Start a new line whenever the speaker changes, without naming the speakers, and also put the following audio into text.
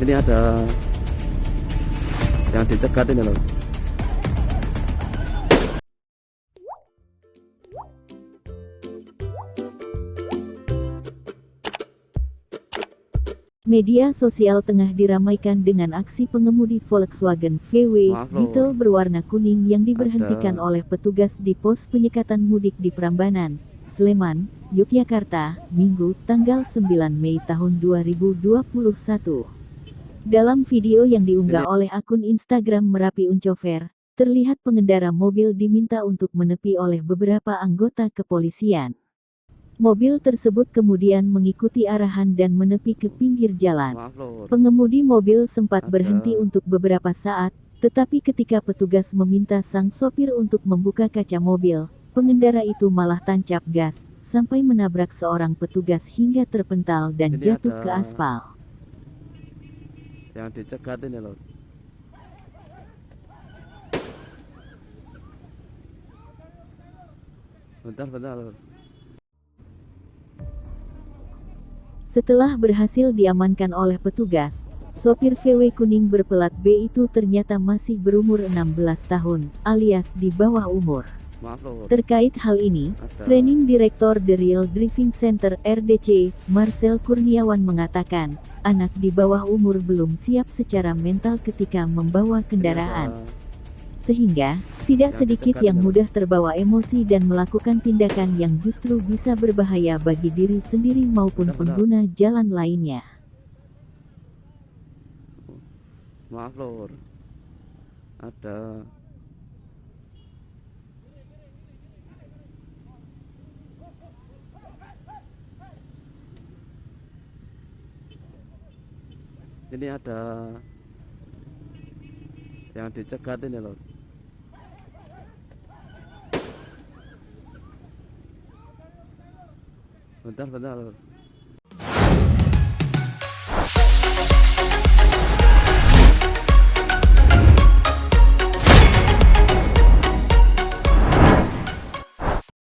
Ini ada yang dicegat ini loh.
Media sosial tengah diramaikan dengan aksi pengemudi Volkswagen VW
Maaf loh.
Beetle berwarna kuning yang diberhentikan oleh petugas di pos penyekatan mudik di Prambanan, Sleman, Yogyakarta, Minggu, tanggal 9 Mei tahun 2021. Dalam video yang diunggah oleh akun Instagram Merapi Uncover, terlihat pengendara mobil diminta untuk menepi oleh beberapa anggota kepolisian. Mobil tersebut kemudian mengikuti arahan dan menepi ke pinggir jalan.
Maaf loh.
Pengemudi mobil sempat berhenti untuk beberapa saat, tetapi ketika petugas meminta sang sopir untuk membuka kaca mobil, pengendara itu malah tancap gas, sampai menabrak seorang petugas hingga terpental dan
Ini
jatuh
ada
ke aspal.
yang dicegat ini loh. Bentar.
Setelah berhasil diamankan oleh petugas, sopir VW kuning berpelat B itu ternyata masih berumur 16 tahun, alias di bawah umur.
Maaf loh.
Terkait hal ini,
Ada
Training Director The Real Driving Center RDC, Marcel Kurniawan mengatakan, anak di bawah umur belum siap secara mental ketika membawa kendaraan. Sehingga, tidak sedikit yang mudah terbawa emosi dan melakukan tindakan yang justru bisa berbahaya bagi diri sendiri maupun pengguna jalan lainnya.
Maaf lor. Ada ini ada yang dicegat ini loh. Bentar.